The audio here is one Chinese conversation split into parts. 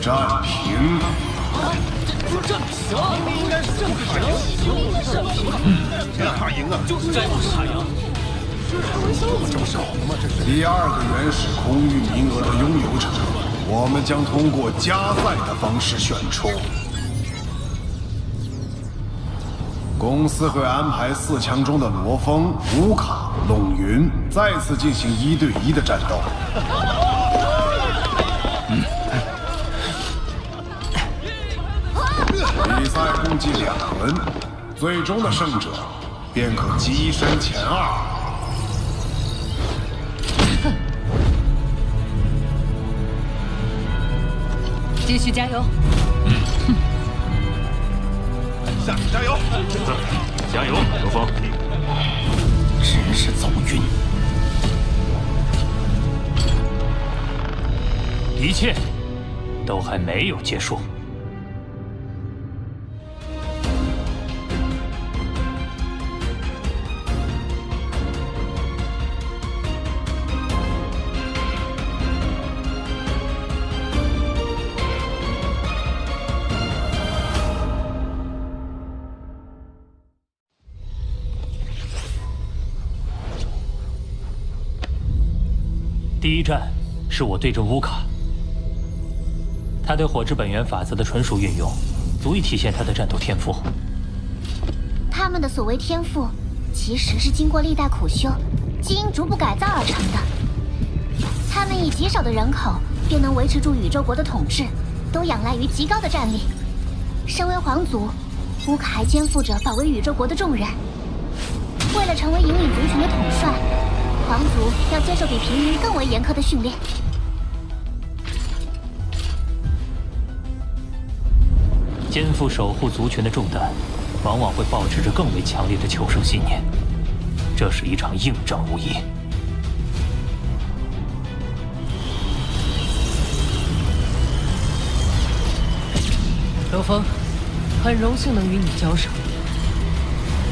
战平。这应该是正太阳，这他赢啊，就是这不太阳。这么少吗？这是第二个原始空域名额的拥有者，我们将通过加赛的方式选出。公司会安排4强中的罗峰、乌卡、龙云再次进行1对1的战斗。比赛共计2轮，最终的胜者便可跻身前2。继续加油！下去加油！加油，刘峰！真是走运。一切都还没有结束。第一战是我对阵乌卡，他对火之本源法则的纯熟运用，足以体现他的战斗天赋。他们的所谓天赋，其实是经过历代苦修、基因逐步改造而成的。他们以极少的人口便能维持住宇宙国的统治，都仰赖于极高的战力。身为皇族，乌卡还肩负着保卫宇宙国的重任。为了成为引领族群的统帅，皇族要接受比平民更为严苛的训练。肩负守护族群的重担，往往会保持着更为强烈的求生信念。这是一场硬仗无疑。刘峰，很荣幸能与你交手，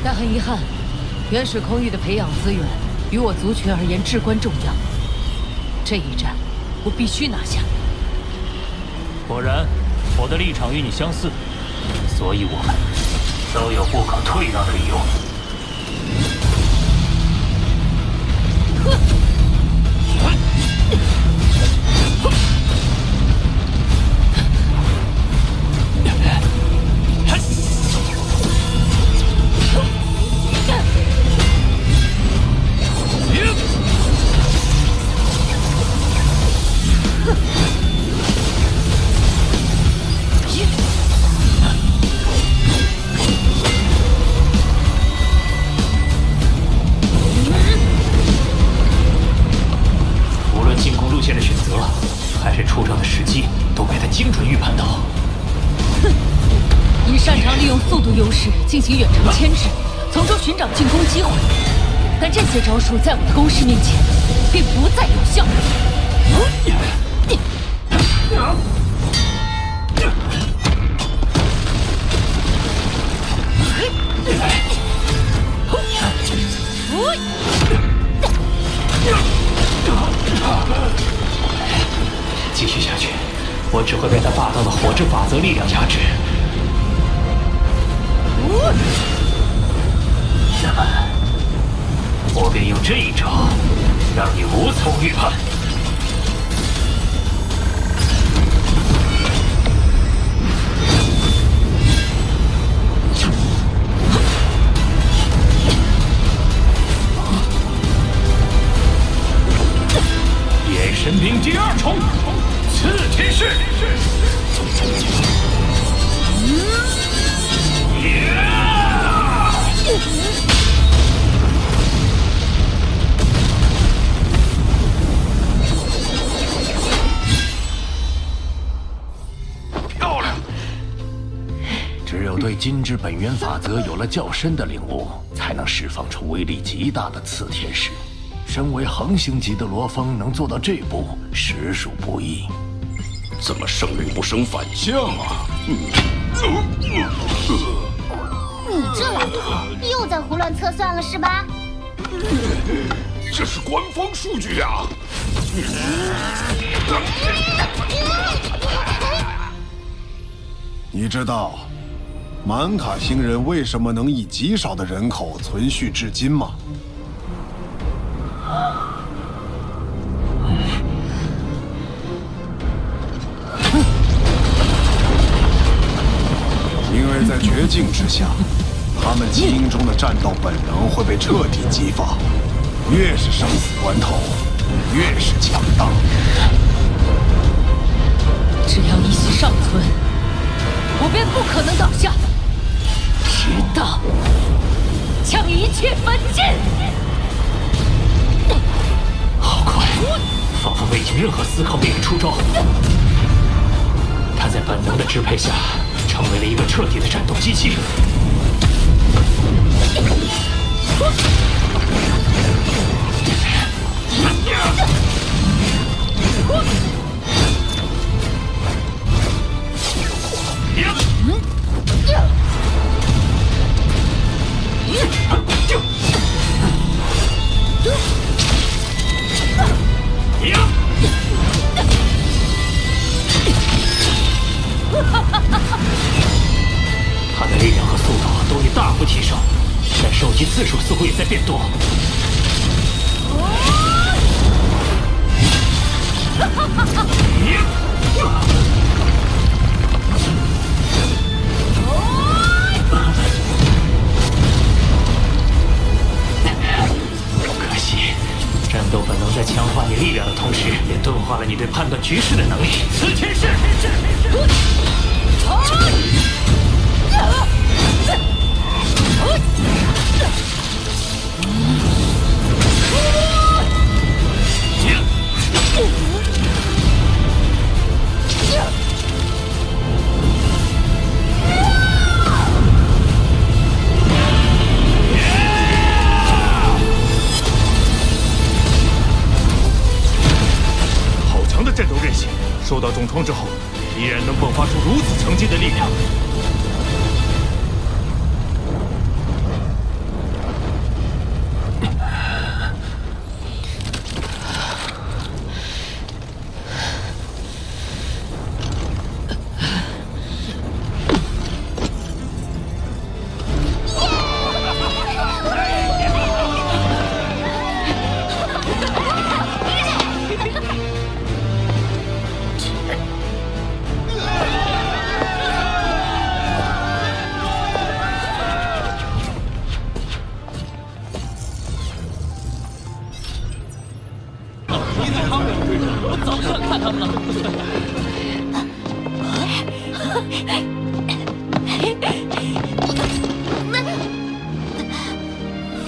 但很遗憾，原始空域的培养资源于我族群而言至关重要。这一战，我必须拿下。果然，我的立场与你相似，所以我们都有不可退让的理由。进行远程牵制，从中寻找进攻机会。但这些招数在我的攻势面前，便不再有效。继续下去，我只会被他霸道的火之法则力量压制。那么，我便用这一招，让你无从预判。夜神兵第2重，刺天式。漂亮！只有对金之本源法则有了较深的领悟，才能释放出威力极大的刺天使。身为恒星级的罗峰，能做到这步，实属不易。怎么胜人不生反将啊？你这老头又在胡乱测算了是吧？这是官方数据呀！你知道满卡星人为什么能以极少的人口存续至今吗？因为在绝境之下，他们基因中的战斗本能会被彻底激发，越是生死关头，越是强大。只要一息尚存，我便不可能倒下，直到将一切焚尽。好快，仿佛未经任何思考命令出招。他在本能的支配下，成为了一个彻底的战斗机器。他的力量和速度都已大幅提升，但受击次数似乎也在变多。可惜，战斗本能在强化你力量的同时，也钝化了你对判断局势的能力。此天是。好强的战斗韧性，受到重创之后，依然能迸发出如此强劲的力量。我早上看他们了。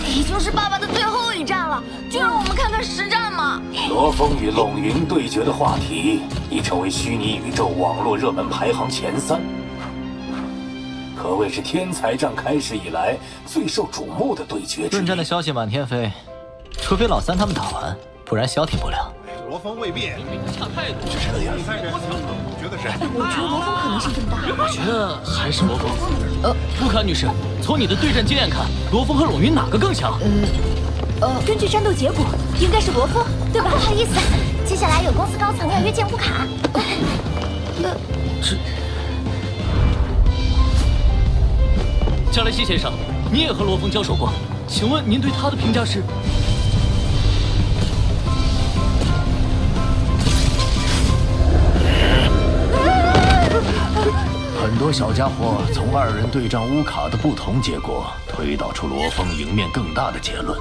已经是爸爸的最后一战了，就让我们看看实战嘛。罗峰与龙云对决的话题已成为虚拟宇宙网络热门排行前3，可谓是天才战开始以来最受瞩目的对决之一。论战的消息满天飞，除非老三他们打完，不然消停不了。罗峰未必差太多，是这样。第3人，我觉得是。我觉得罗峰可能性更大。我觉得还是罗峰。乌卡女士，从你的对战经验看，罗峰和龙云哪个更强？根据战斗结果，应该是罗峰，对吧？不好意思，接下来有公司高层要约见乌卡。加莱西先生，你也和罗峰交手过，请问您对他的评价是？很多小家伙从2人对战乌卡的不同结果，推导出罗峰赢面更大的结论。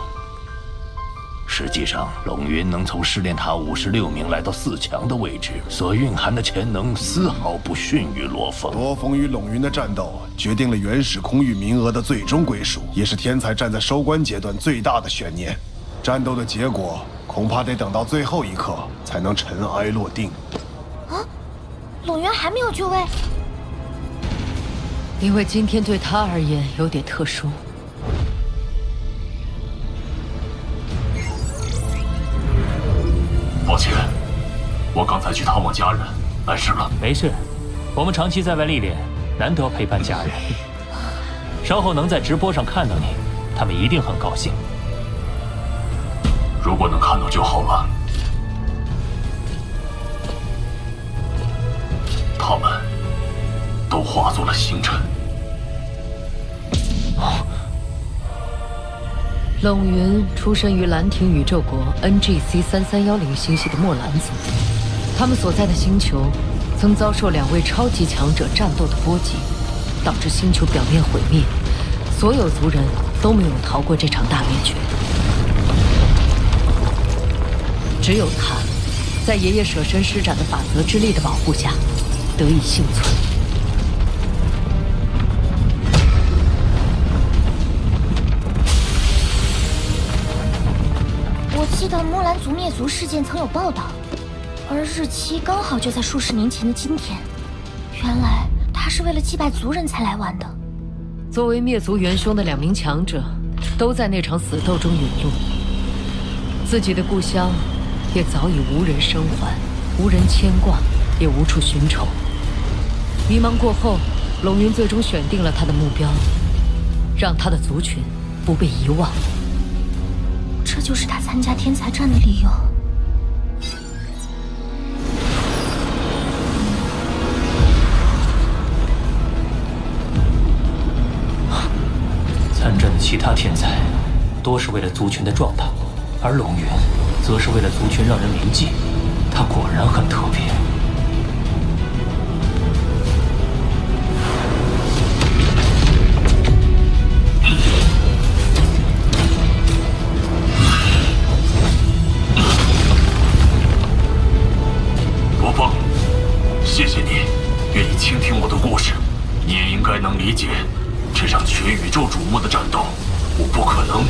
实际上，龙云能从试炼塔56名来到4强的位置，所蕴含的潜能丝毫不逊于罗峰。罗峰与龙云的战斗，决定了原始空域名额的最终归属，也是天才战在收官阶段最大的悬念。战斗的结果，恐怕得等到最后一刻才能尘埃落定。啊，龙源还没有就位。因为今天对他而言有点特殊。抱歉，我刚才去探望家人，碍事了。没事，我们长期在外历练，难得陪伴家人。稍后能在直播上看到你，他们一定很高兴。如果能看到就好了。他们都化作了星辰。冷云出身于兰亭宇宙国 NGC3310星系的墨兰族，他们所在的星球曾遭受2位超级强者战斗的波及，导致星球表面毁灭，所有族人都没有逃过这场大灭绝。只有他，在爷爷舍身施展的法则之力的保护下，得以幸存。我记得木兰族灭族事件曾有报道，而日期刚好就在数十年前的今天。原来他是为了祭拜族人才来玩的。作为灭族元凶的2名强者，都在那场死斗中陨落，自己的故乡也早已无人生还，无人牵挂，也无处寻仇。迷茫过后，龙云最终选定了他的目标，让他的族群不被遗忘。这就是他参加天才战的理由。参战的其他天才，多是为了族群的壮大，而龙云，则是为了族群让人铭记。他果然很特别。罗峰，谢谢你愿意倾听我的故事。你也应该能理解，这场全宇宙瞩目的战斗，我不可能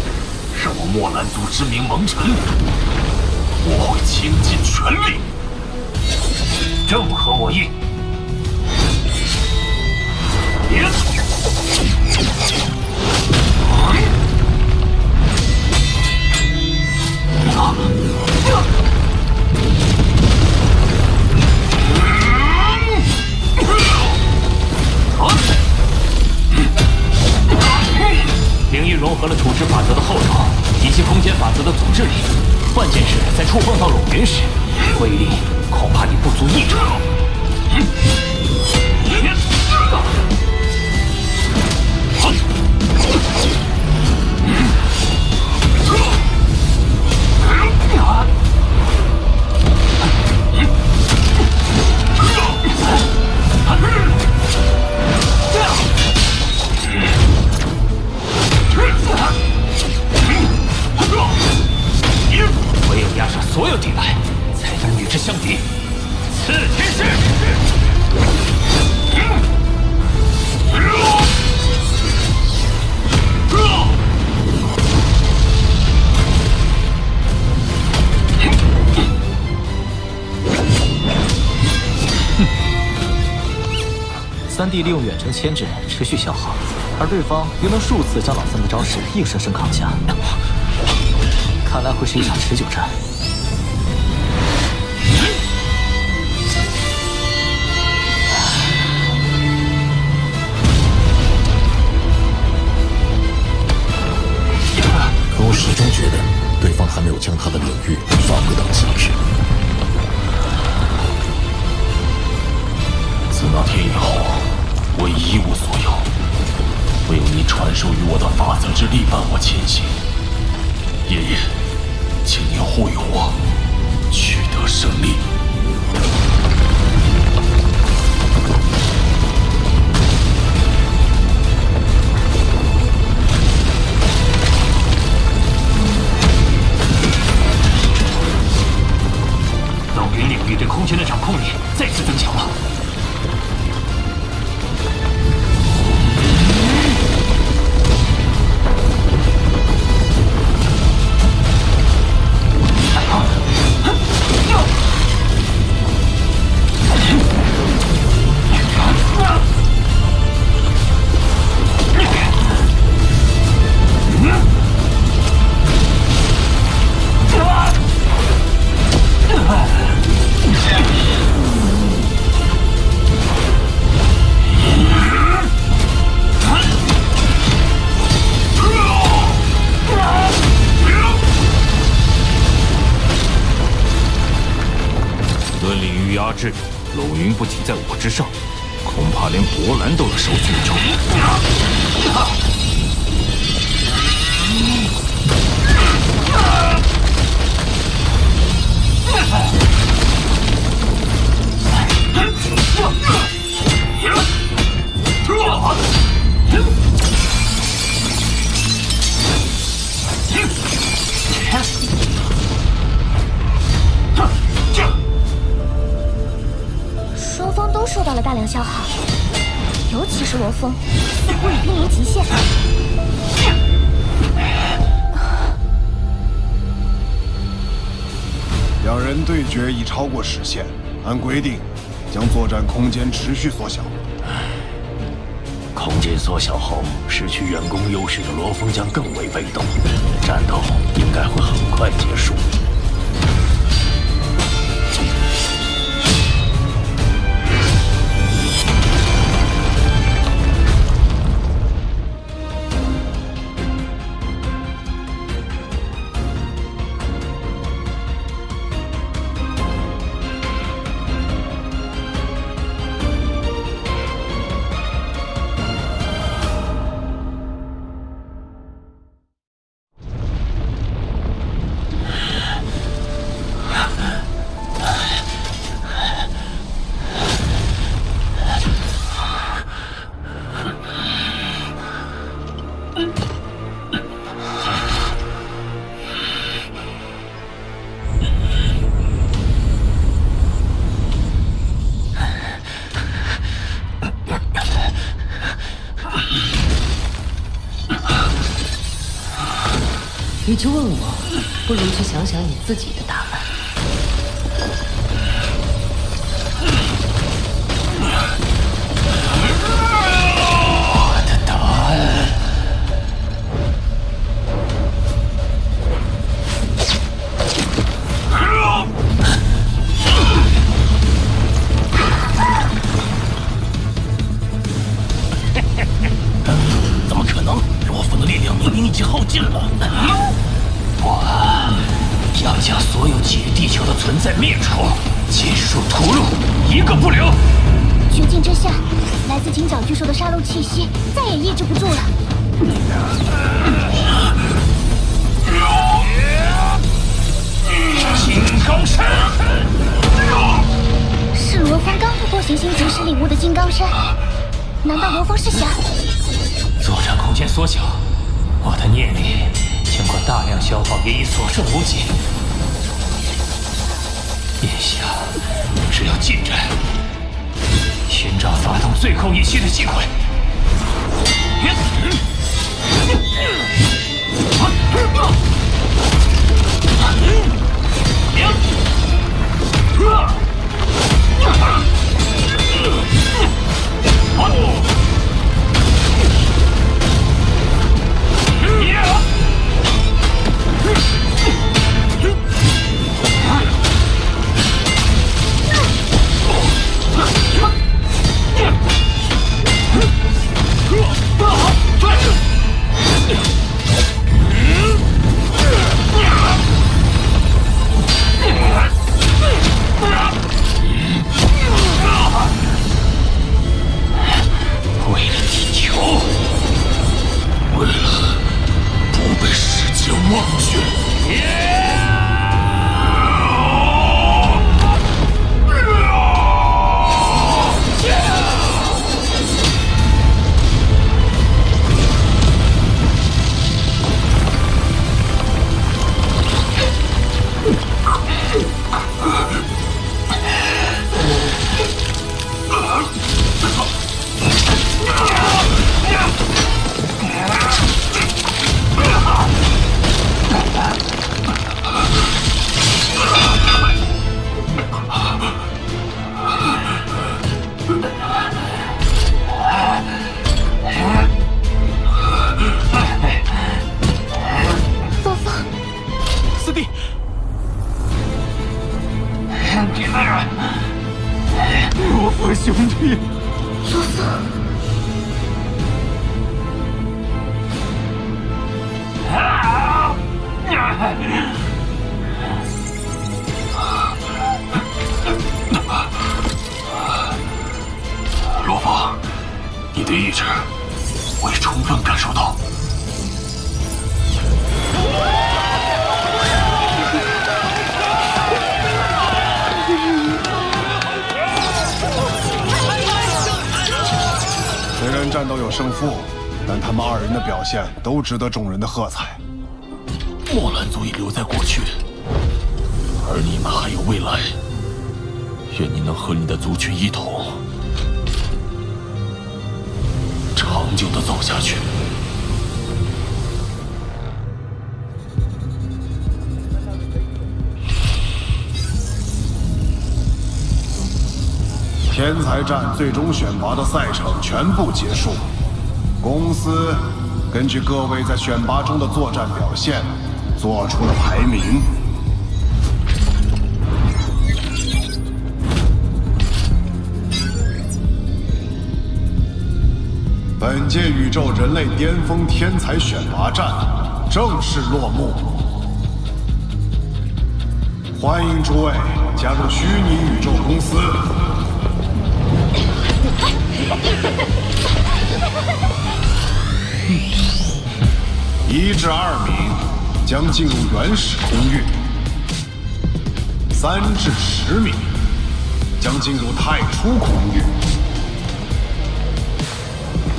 让我墨兰族之名蒙尘。我会倾尽全力。正合我意。灵域融合了处置法则的后头，以及空间法则的组织力。关键是在触碰到龙云时，威力恐怕已不足一成。唯有压杀所有地脉，才能与之相敌。刺天使！3D 利用远程牵制持续消耗，而对方又能数次将老三的招式硬生生扛下。看来会是一场持久战。可我始终觉得，对方还没有将他的领域发挥到极致。自那天以后，我已一无所有，唯有你传授于我的法则之力伴我前行。爷爷，请您护佑我，取得胜利。冷云领域对空间的掌控力再次增强了。论领域压制，龙云不仅在我之上，恐怕连博兰都能受诅咒。双方都受到了大量消耗，尤其是罗峰，似乎已濒临极限。两人对决已超过时限，按规定，将作战空间持续缩小。空间缩小后，失去远攻优势的罗峰将更为被动，战斗应该会很快结束。与其问我，不如去想想你自己的答案。我的答案。怎么可能？罗峰的力量明明已经耗尽了。我要将所有基于地球的存在灭除，尽数屠戮，一个不留。绝境之下，来自金角巨兽的杀戮气息再也抑制不住了。金刚山，是罗峰刚突破行星结时领悟的金刚山，难道罗峰是想？作战空间缩小，我的念力经过大量消耗也已所剩无几。眼下只有近战，寻找发动最后一击的机会。为了地球，为了不被世界忘却。四弟，罗峰兄弟，罗峰，罗峰，的意志，我已充分感受到。虽然战斗有胜负，但他们二人的表现都值得众人的喝彩。莫兰族已留在过去，而你们还有未来。愿你能和你的族群一同，长久地走下去。天才战最终选拔的赛程全部结束，公司根据各位在选拔中的作战表现，做出了排名。本届宇宙人类巅峰天才选拔战正式落幕，欢迎诸位加入虚拟宇宙公司。1至2名将进入原始空域，3至10名将进入太初空域。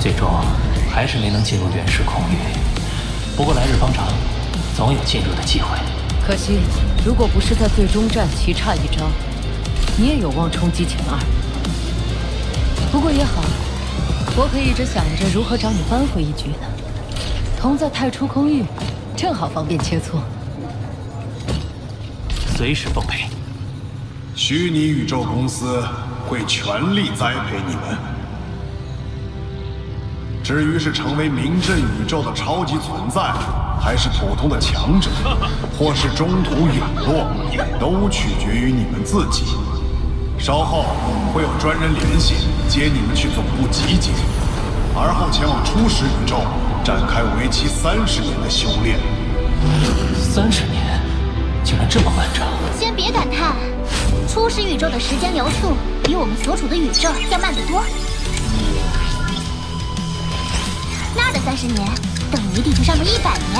最终还是没能进入原始空域，不过来日方长，总有进入的机会。可惜，如果不是在最终战棋差一招，你也有望冲击前2。不过也好，我可一直想着如何找你扳回一局呢。同在太初空域，正好方便切磋。随时奉陪。虚拟宇宙公司会全力栽培你们。至于是成为名震宇宙的超级存在，还是普通的强者，或是中途陨落，都取决于你们自己。稍后会有专人联系接你们去总部集结，而后前往初始宇宙展开为期30年的修炼。30年，竟然这么漫长！先别感叹，初始宇宙的时间流速比我们所处的宇宙要慢得多。那儿的30年等于地球上的100年。